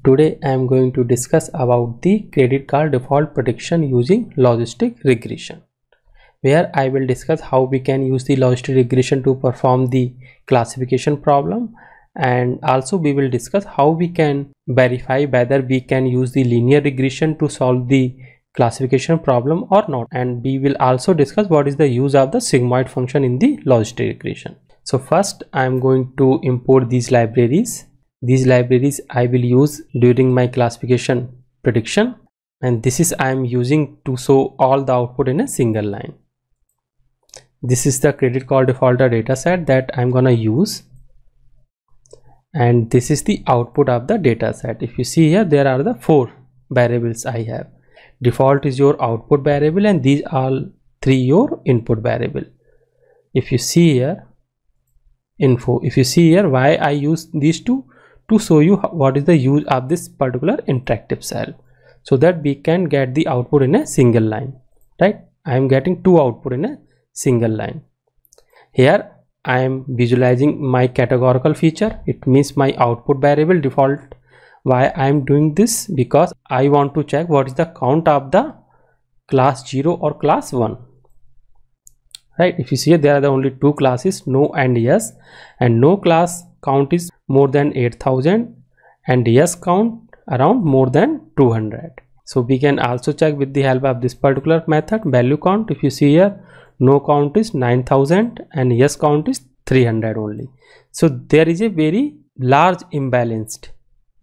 Today I am going to discuss about the credit card default prediction using logistic regression, where I will discuss how we can use the logistic regression to perform the classification problem, and also we will discuss how we can verify whether we can use the linear regression to solve the classification problem or not, and we will also discuss what is the use of the sigmoid function in the logistic regression. So first I am going to import these libraries. These libraries I will use during my classification prediction, and this is I am using to show all the output in a single line. This is the credit card defaulter dataset that I'm gonna use, and this is the output of the dataset. If you see here, there are the 4 variables I have. Default is your output variable, and these are 3 your input variable. If you see here, info, if you see here, why I use these two, to show you what is the use of this particular interactive cell, so that we can get the output in a single line, right? I am getting 2 output in a single line. Here I am visualizing my categorical feature. It means my output variable default. Why I am doing this? Because I want to check what is the count of the class 0 or class 1, right? If you see here, there are the only 2 classes, no and yes, and no class count is more than 8000 and yes count around more than 200. So we can also check with the help of this particular method, value count. If you see here, no count is 9000 and yes count is 300 only. So there is a very large imbalanced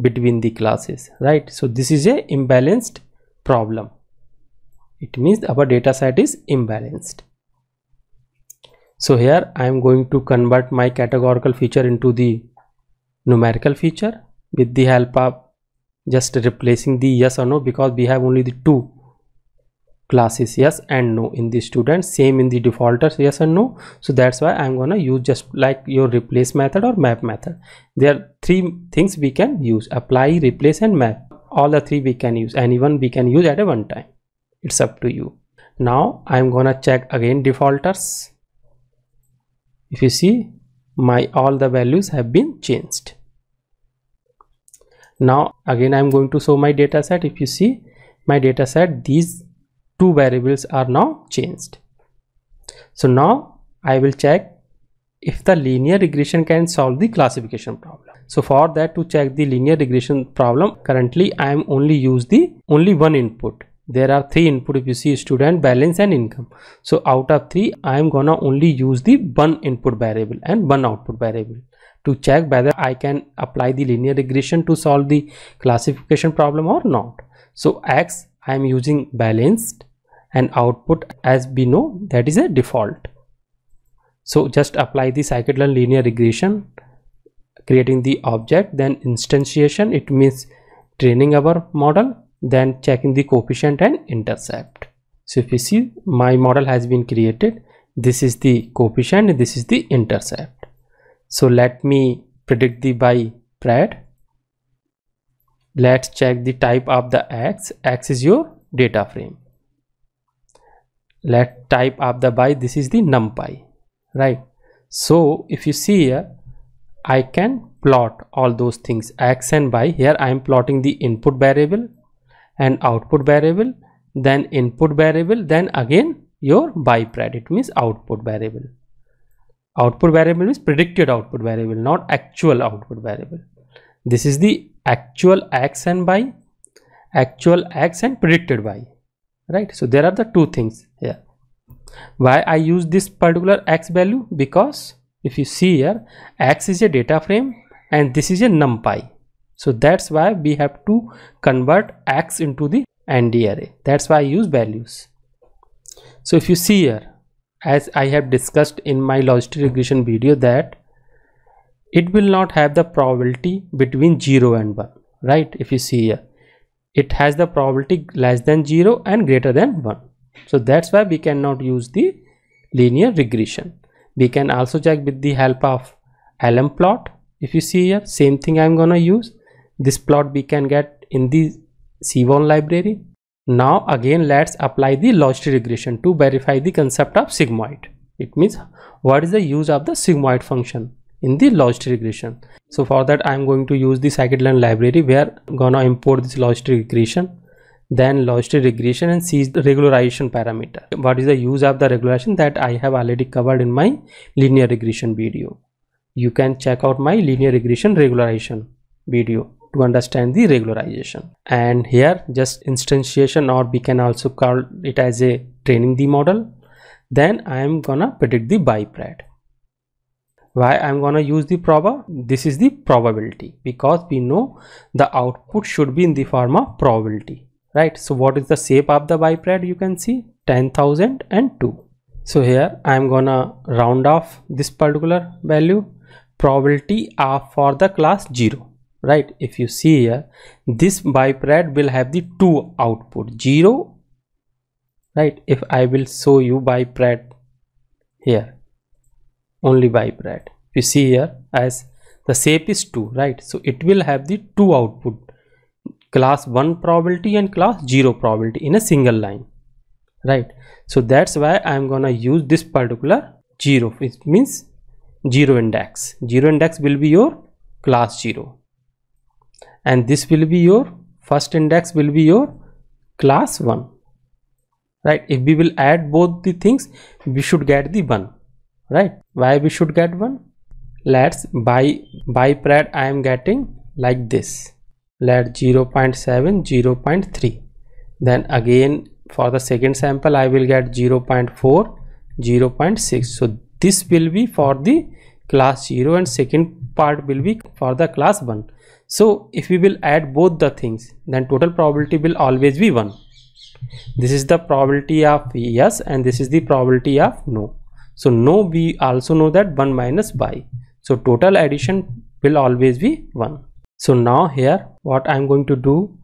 between the classes, right? So this is a imbalanced problem. It means our data set is imbalanced. So here I am going to convert my categorical feature into the numerical feature with the help of just replacing the yes or no, because we have only the 2 classes, yes and no, in the student, same in the defaulters, yes and no. So that's why I'm gonna use just like your replace method or map method. There are 3 things we can use: apply, replace and map. All the 3 we can use, and even we can use at a one time. It's up to you. Now I'm gonna check again defaulters. If you see, my all the values have been changed. Now again I'm going to show my data set. If you see my data set, these 2 variables are now changed. So now I will check if the linear regression can solve the classification problem. So for that, to check the linear regression problem, currently I am only one input. There are 3 input. If you see, student, balance and income. So out of 3 I am gonna only use the 1 input variable and 1 output variable to check whether I can apply the linear regression to solve the classification problem or not. So X I am using balanced, and output, as we know, that is a default. So just apply the scikit-learn linear regression, creating the object, then instantiation, it means training our model, then checking the coefficient and intercept. So if you see, my model has been created. This is the coefficient and this is the intercept. So let me predict the by pred. Let's check the type of the X. X is your data frame. Let type of the by, this is the numpy, right? So if you see here, I can plot all those things, X and by. Here I am plotting the input variable and output variable, then input variable, then again your by pred. It means output variable. Output variable is predicted output variable, not actual output variable. This is the actual X and by, actual X and predicted by, right? So there are the 2 things here. Why I use this particular X value? Because if you see here, X is a data frame and this is a numpy. So that's why we have to convert X into the ND array. That's why I use values. So if you see here, as I have discussed in my logistic regression video, that it will not have the probability between 0 and 1, right? If you see here, it has the probability less than 0 and greater than 1. So that's why we cannot use the linear regression. We can also check with the help of LM plot. If you see here, same thing I'm gonna use. This plot we can get in the C1 library. Now again let's apply the logistic regression to verify the concept of sigmoid. It means what is the use of the sigmoid function in the logistic regression. So for that I am going to use the scikit-learn library. We are gonna import this logistic regression, then logistic regression, and see the regularization parameter. What is the use of the regularization, that I have already covered in my linear regression video. You can check out my linear regression regularization video to understand the regularization. And here just instantiation, or we can also call it as a training the model. Then I am gonna predict the bipred. Why I'm gonna use the proba? This is the probability, because we know the output should be in the form of probability, right? So what is the shape of the bipred? You can see 10,002. So here I'm gonna round off this particular value, probability of for the class 0, right? If you see here, this bipred will have the two output, 0, right? If I will show you bipred here, only bipred, you see here, as the shape is 2, right? So it will have the two output, class 1 probability and class 0 probability in a single line, right? So that's why I'm gonna use this particular 0, which means 0 index. 0 index will be your class 0, and this will be your first index, will be your class 1, right? If we will add both the things, we should get the 1, right? Why we should get 1? Let's bipred I am getting like this. Let 0.7, 0.3. Then again for the second sample I will get 0.4, 0.6. So this will be for the class 0 and second part will be for the class 1. So if we will add both the things, then total probability will always be 1. This is the probability of yes, and this is the probability of no. So no, we also know that 1 minus bi. So total addition will always be 1. So now here what I am going to do,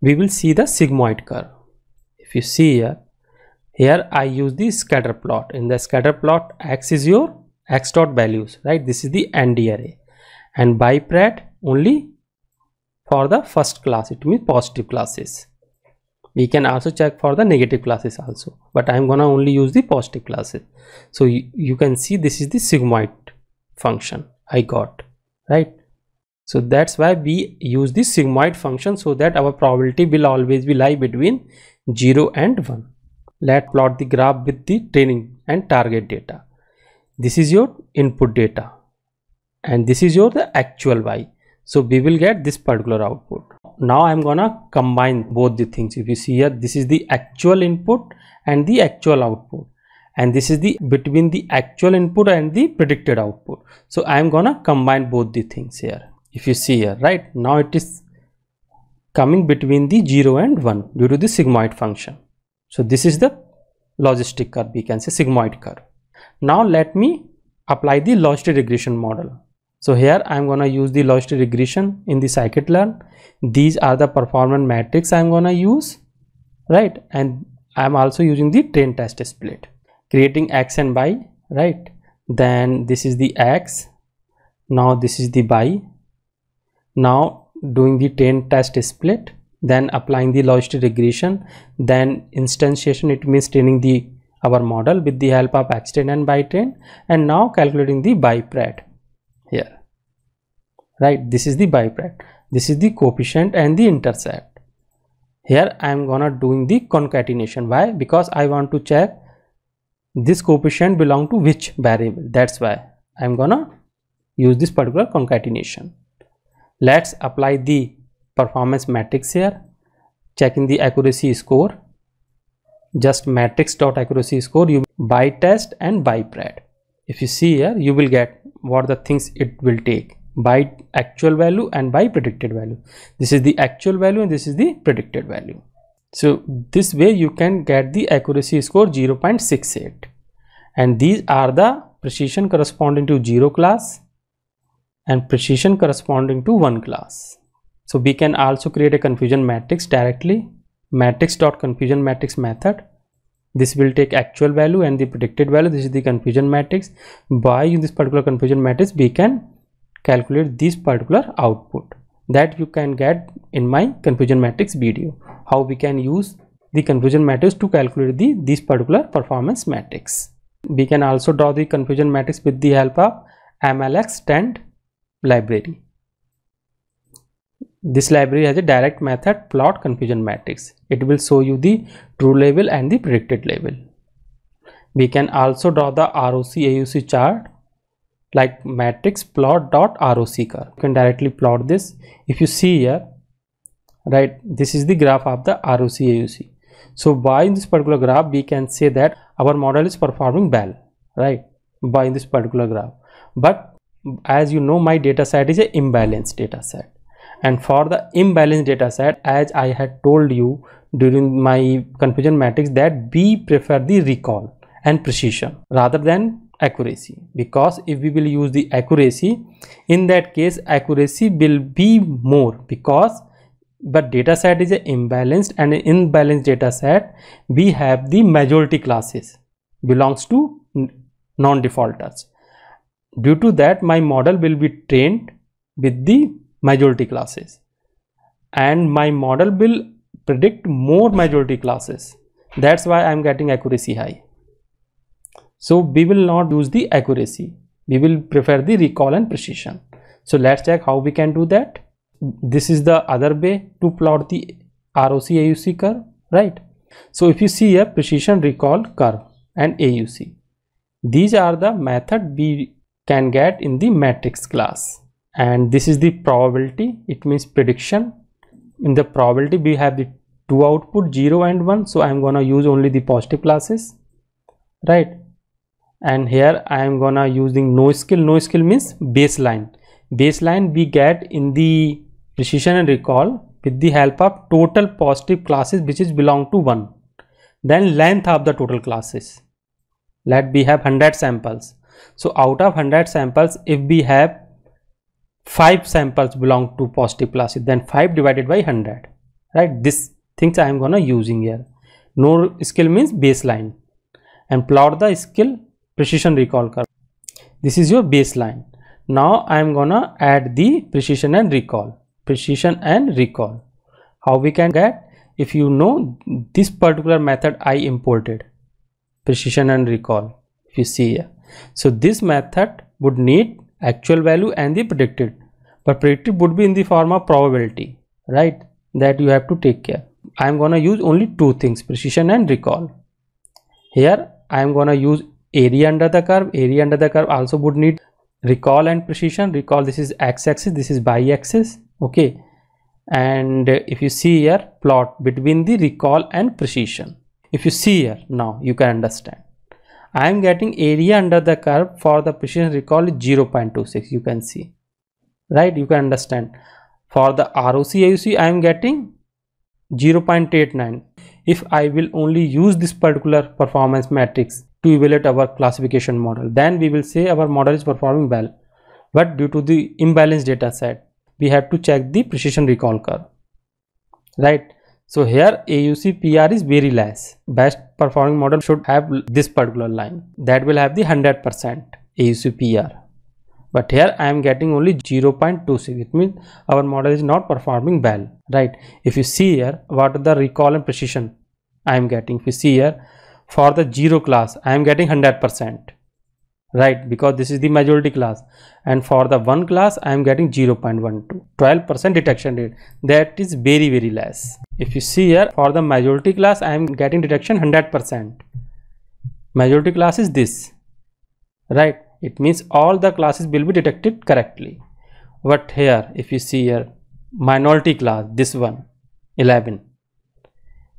we will see the sigmoid curve. If you see here I use the scatter plot. In the scatter plot, x is your x dot values, right? This is the ND array, and bipred only for the first class, it means positive classes. We can also check for the negative classes also, but I'm gonna only use the positive classes. So you can see this is the sigmoid function I got, right? So that's why we use the sigmoid function, so that our probability will always be lie between 0 and 1. Let's plot the graph with the training and target data. This is your input data, and this is your the actual y. So we will get this particular output. Now I'm gonna combine both the things. If you see here, this is the actual input and the actual output, and this is the between the actual input and the predicted output. So I'm gonna combine both the things here. If you see here, right now it is coming between the 0 and 1 due to the sigmoid function. So this is the logistic curve, we can say sigmoid curve. Now let me apply the logistic regression model. So here I'm gonna use the logistic regression in the scikit-learn. These are the performance metrics I'm gonna use, right? And I'm also using the train test split, creating x and y, right? Then this is the x, now this is the y. Now doing the train test split, then applying the logistic regression, then instantiation, it means training the our model with the help of xtrain and bytrain, and now calculating the bipred here, right? This is the bipred, this is the coefficient and the intercept. Here I am gonna doing the concatenation. Why? Because I want to check this coefficient belong to which variable. That's why I am gonna use this particular concatenation. Let's apply the performance matrix here, checking the accuracy score. Just matrix dot accuracy score, you by test and bipred. If you see here, you will get what the things it will take, by actual value and by predicted value. This is the actual value and this is the predicted value. So this way you can get the accuracy score 0.68, and these are the precision corresponding to 0 class and precision corresponding to 1 class. So we can also create a confusion matrix directly, matrix dot confusion matrix method. This will take actual value and the predicted value. This is the confusion matrix. By this particular confusion matrix, we can calculate this particular output that you can get in my confusion matrix video, how we can use the confusion matrix to calculate this particular performance matrix. We can also draw the confusion matrix with the help of MLXtend library. This library has a direct method plot confusion matrix. It will show you the true label and the predicted label. We can also draw the ROC AUC chart like matrix plot.ROC curve. You can directly plot this. If you see here, right, this is the graph of the ROC AUC. So by in this particular graph we can say that our model is performing well, right, by in this particular graph. But as you know, my data set is a imbalanced data set, and for the imbalanced data set, as I had told you during my confusion matrix, that we prefer the recall and precision rather than accuracy, because if we will use the accuracy, in that case accuracy will be more, because but data set is a imbalanced, and in imbalanced data set we have the majority classes belongs to non-defaulters. Due to that, my model will be trained with the majority classes, and my model will predict more majority classes. That's why I am getting accuracy high. So we will not use the accuracy, we will prefer the recall and precision. So let's check how we can do that. This is the other way to plot the ROC AUC curve, right? So if you see a precision, recall, curve and AUC, these are the method we can get in the matrix class. And this is the probability, it means prediction. In the probability we have the two output, 0 and 1, so I am gonna use only the positive classes, right? And here I am gonna using no skill. No skill means baseline. Baseline we get in the precision and recall with the help of total positive classes which is belong to 1, then length of the total classes. Let we have 100 samples. So out of 100 samples, if we have 5 samples belong to positive classes, then 5 divided by 100, right? This things I am gonna using here. No skill means baseline, and plot the skill precision recall curve. This is your baseline. Now I am gonna add the precision and recall. Precision and recall. How we can get? If you know this particular method I imported, precision and recall, if you see here. So this method would need actual value and the predicted, but predicted would be in the form of probability, right? That you have to take care. I am gonna use only two things, precision and recall. Here I am gonna use area under the curve. Area under the curve also would need recall and precision. Recall, this is x-axis, this is y-axis, okay? And if you see here, plot between the recall and precision. If you see here, now you can understand. I am getting area under the curve for the precision recall is 0.26. You can see, right? You can understand. For the ROC AUC, I am getting 0.89. If I will only use this particular performance matrix to evaluate our classification model, then we will say our model is performing well. But due to the imbalanced data set, we have to check the precision recall curve, right? So here AUC PR is very less. Best performing model should have this particular line that will have the 100% AUC PR. But here I am getting only 0.26. It means our model is not performing well, right? If you see here, what are the recall and precision I am getting? If you see here, for the 0 class I am getting 100%, right? Because this is the majority class. And for the 1 class I am getting 0.12, 12% detection rate. That is very, very less. If you see here, for the majority class I am getting detection 100%. Majority class is this, right? It means all the classes will be detected correctly. But here if you see here, minority class, this one 11,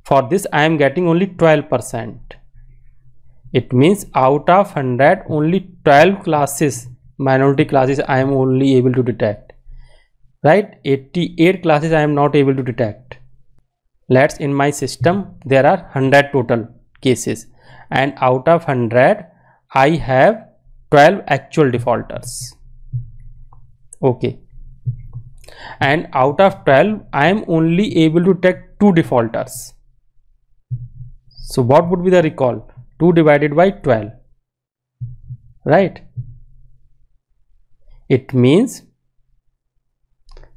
for this I am getting only 12%. It means out of 100 only 12 classes, minority classes, I am only able to detect, right? 88 classes I am not able to detect. Let's, in my system there are 100 total cases, and out of 100 I have 12 actual defaulters, okay? And out of 12 I am only able to detect 2 defaulters. So what would be the recall? 2 divided by 12, right? It means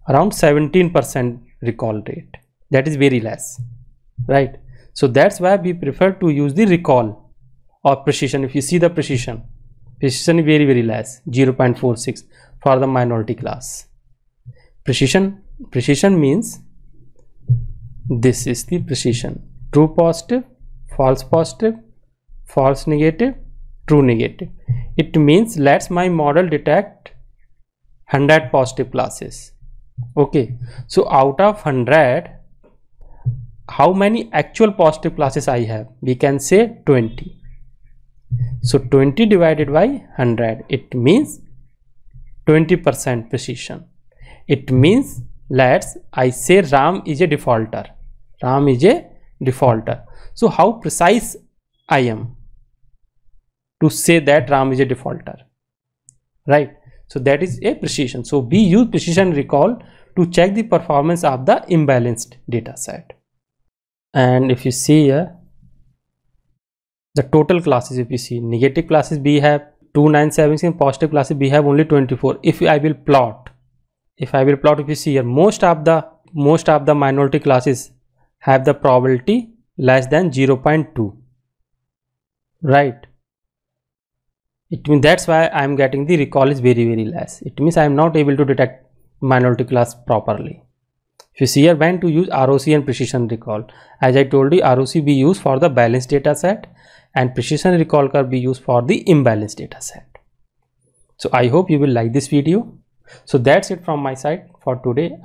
around 17% recall rate. That is very less, right? So that's why we prefer to use the recall or precision. If you see the precision, Precision is very less, 0.46 for the minority class. Precision means this is the precision: true positive, false negative, true negative. It means lets my model detect 100 positive classes. Okay, so out of 100, how many actual positive classes I have? We can say 20. So 20 divided by 100, it means 20% precision. It means I say RAM is a defaulter. RAM is a defaulter. So how precise I am to say that RAM is a defaulter, right? So that is a precision. So we use precision recall to check the performance of the imbalanced data set. And if you see here, the total classes, if you see, negative classes we have 297, positive classes we have only 24. If I will plot, if you see here, most of the minority classes have the probability less than 0.2, right? It means that's why I am getting the recall is very less. It means I am not able to detect minority class properly. If you see here, when to use ROC and precision recall, as I told you, ROC we use for the balanced data set and precision recall curve we use for the imbalanced data set. So I hope you will like this video. So that's it from my side for today.